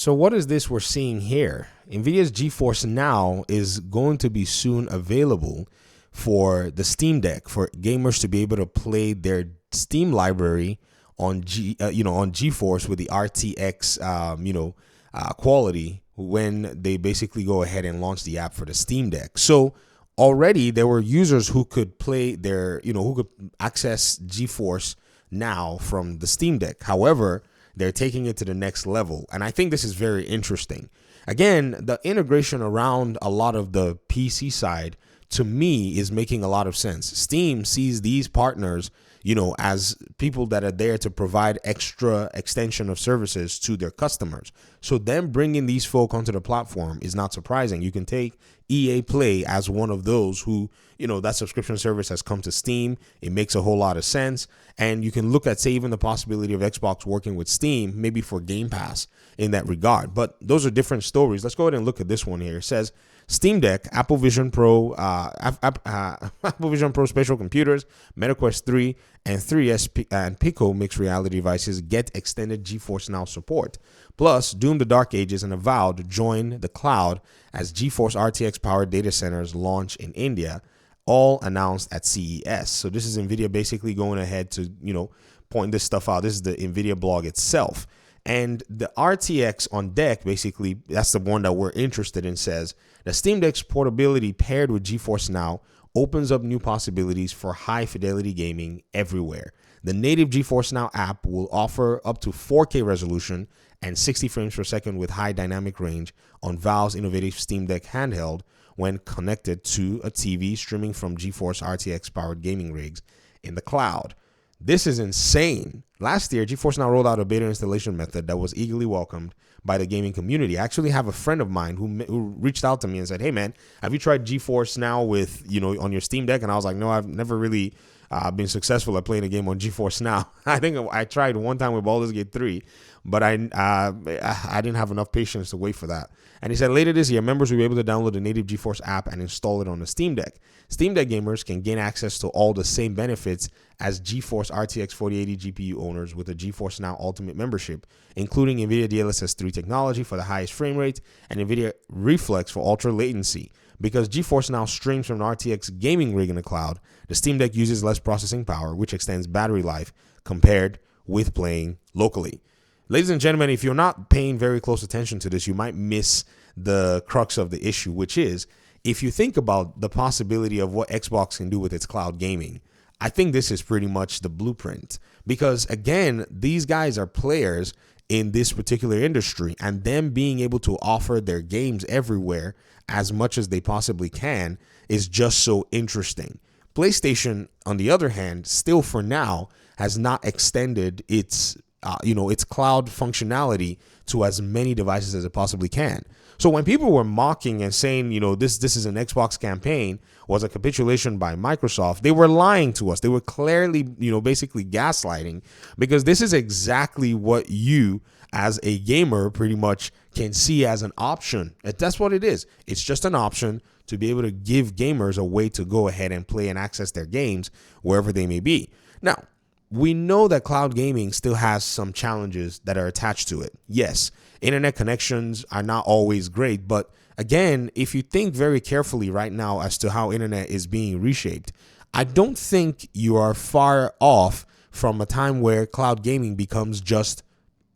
So what is this we're seeing here? NVIDIA's GeForce Now is going to be soon available for the Steam Deck for gamers to be able to play their Steam library on on GeForce with the RTX quality when they basically go ahead and launch the app for the Steam Deck. So already there were users who could play their who could access GeForce Now from the Steam Deck. However, they're taking it to the next level. And I think this is very interesting. Again, the integration around a lot of the PC side, to me, is making a lot of sense. Steam sees these partners, as people that are there to provide extra extension of services to their customers. So them bringing these folk onto the platform is not surprising. You can take EA Play as one of those who, that subscription service has come to Steam. It makes a whole lot of sense. And you can look at, say, even the possibility of Xbox working with Steam, maybe for Game Pass in that regard. But those are different stories. Let's go ahead and look at this one here. It says, Steam Deck, Apple Vision Pro, Apple Vision Pro spatial computers, MetaQuest 3, and 3S and Pico mixed reality devices get extended GeForce Now support. Plus, Doom the Dark Ages and Avowed join the cloud as GeForce RTX-powered data centers launch in India, all announced at CES. So this is NVIDIA basically going ahead to, point this stuff out. This is the NVIDIA blog itself. And the RTX on deck, basically, that's the one that we're interested in, says the Steam Deck's portability paired with GeForce Now opens up new possibilities for high fidelity gaming everywhere. The native GeForce Now app will offer up to 4K resolution and 60 frames per second with high dynamic range on Valve's innovative Steam Deck handheld when connected to a TV streaming from GeForce RTX powered gaming rigs in the cloud. This is insane. Last year, GeForce Now rolled out a beta installation method that was eagerly welcomed by the gaming community. I actually have a friend of mine who reached out to me and said, hey, man, have you tried GeForce Now with, on your Steam Deck? And I was like, no, I've never really been successful at playing a game on GeForce Now. I think I tried one time with Baldur's Gate 3, but I didn't have enough patience to wait for that. And he said later this year, members will be able to download the native GeForce app and install it on the Steam Deck. Steam Deck gamers can gain access to all the same benefits as GeForce RTX 4080 GPU owners with a GeForce Now Ultimate membership, including NVIDIA DLSS 3 technology for the highest frame rate and NVIDIA Reflex for ultra latency. Because GeForce Now streams from an RTX gaming rig in the cloud, the Steam Deck uses less processing power, which extends battery life compared with playing locally. Ladies and gentlemen, if you're not paying very close attention to this, you might miss the crux of the issue, which is, if you think about the possibility of what Xbox can do with its cloud gaming, I think this is pretty much the blueprint. Because again, these guys are players in this particular industry, and them being able to offer their games everywhere as much as they possibly can is just so interesting. PlayStation, on the other hand, still for now has not extended its its cloud functionality to as many devices as it possibly can. So when people were mocking and saying, this is an Xbox campaign, was a capitulation by Microsoft, they were lying to us. They were clearly, basically gaslighting, because this is exactly what you as a gamer pretty much can see as an option. That's what it is. It's just an option to be able to give gamers a way to go ahead and play and access their games wherever they may be. Now, we know that cloud gaming still has some challenges that are attached to it. Yes, internet connections are not always great, but again, if you think very carefully right now as to how internet is being reshaped, I don't think you are far off from a time where cloud gaming becomes just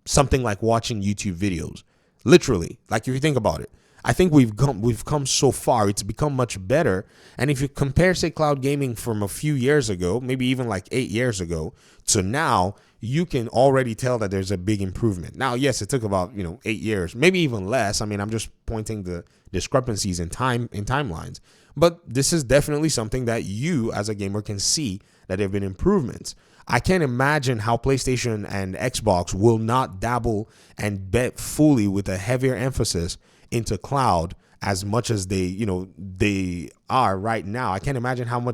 something like watching YouTube videos. Literally, like if you think about it. I think we've come so far. It's become much better. And if you compare, say, cloud gaming from a few years ago, maybe even like 8 years ago to now, you can already tell that there's a big improvement. Now, yes, it took about 8 years, maybe even less. I mean, I'm just pointing the discrepancies in timelines. But this is definitely something that you as a gamer can see that there have been improvements. I can't imagine how PlayStation and Xbox will not dabble and bet fully with a heavier emphasis into cloud as much as they are right now. I can't imagine how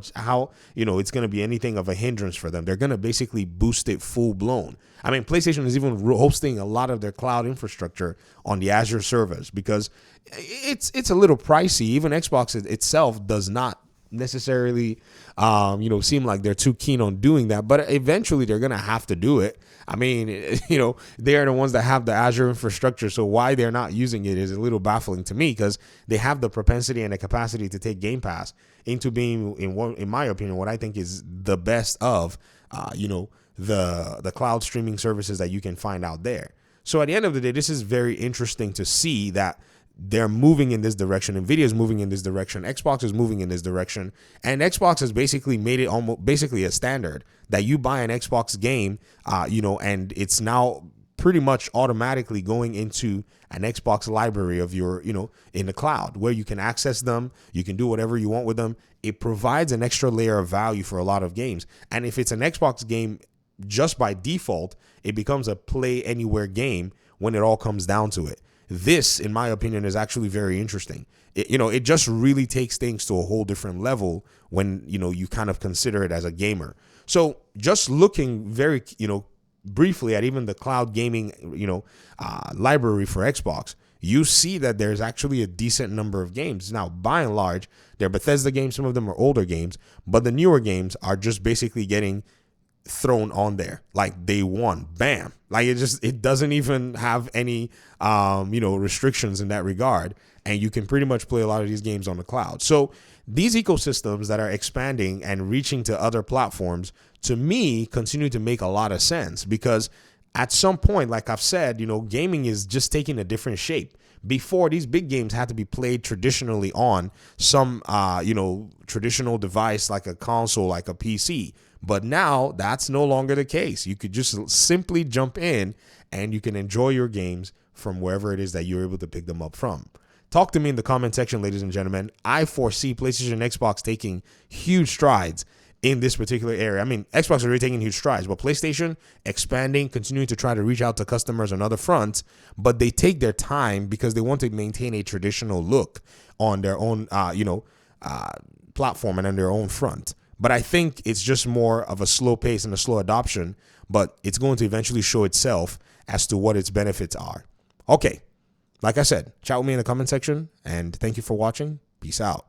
it's going to be anything of a hindrance for them. They're going to basically boost it full blown. I mean, PlayStation is even hosting a lot of their cloud infrastructure on the Azure servers because it's a little pricey. Even Xbox itself does not necessarily seem like they're too keen on doing that, but eventually they're going to have to do it. I mean, they are the ones that have the Azure infrastructure. So why they're not using it is a little baffling to me, because they have the propensity and the capacity to take Game Pass into being, in my opinion, what I think is the best of, the cloud streaming services that you can find out there. So at the end of the day, this is very interesting to see that they're moving in this direction. NVIDIA is moving in this direction. Xbox is moving in this direction. And Xbox has basically made it almost basically a standard that you buy an Xbox game, and it's now pretty much automatically going into an Xbox library of your, in the cloud, where you can access them. You can do whatever you want with them. It provides an extra layer of value for a lot of games. And if it's an Xbox game, just by default, it becomes a play anywhere game when it all comes down to it. This, in my opinion, is actually very interesting. It just really takes things to a whole different level when, you kind of consider it as a gamer. So just looking very, briefly at even the cloud gaming, library for Xbox, you see that there's actually a decent number of games. Now, by and large, they're Bethesda games. Some of them are older games, but the newer games are just basically getting thrown on there like day one, bam. Like it doesn't even have any restrictions in that regard, and you can pretty much play a lot of these games on the cloud. So these ecosystems that are expanding and reaching to other platforms, to me, continue to make a lot of sense, because at some point, like I've said, gaming is just taking a different shape. Before, these big games had to be played traditionally on some traditional device like a console, like a PC. But now that's no longer the case. You could just simply jump in and you can enjoy your games from wherever it is that you're able to pick them up from. Talk to me in the comment section, ladies and gentlemen. I foresee PlayStation and Xbox taking huge strides in this particular area. I mean, Xbox is already taking huge strides, but PlayStation expanding, continuing to try to reach out to customers on other fronts, but they take their time because they want to maintain a traditional look on their own, platform and on their own front. But I think it's just more of a slow pace and a slow adoption, but it's going to eventually show itself as to what its benefits are. Okay, like I said, chat with me in the comment section, and thank you for watching. Peace out.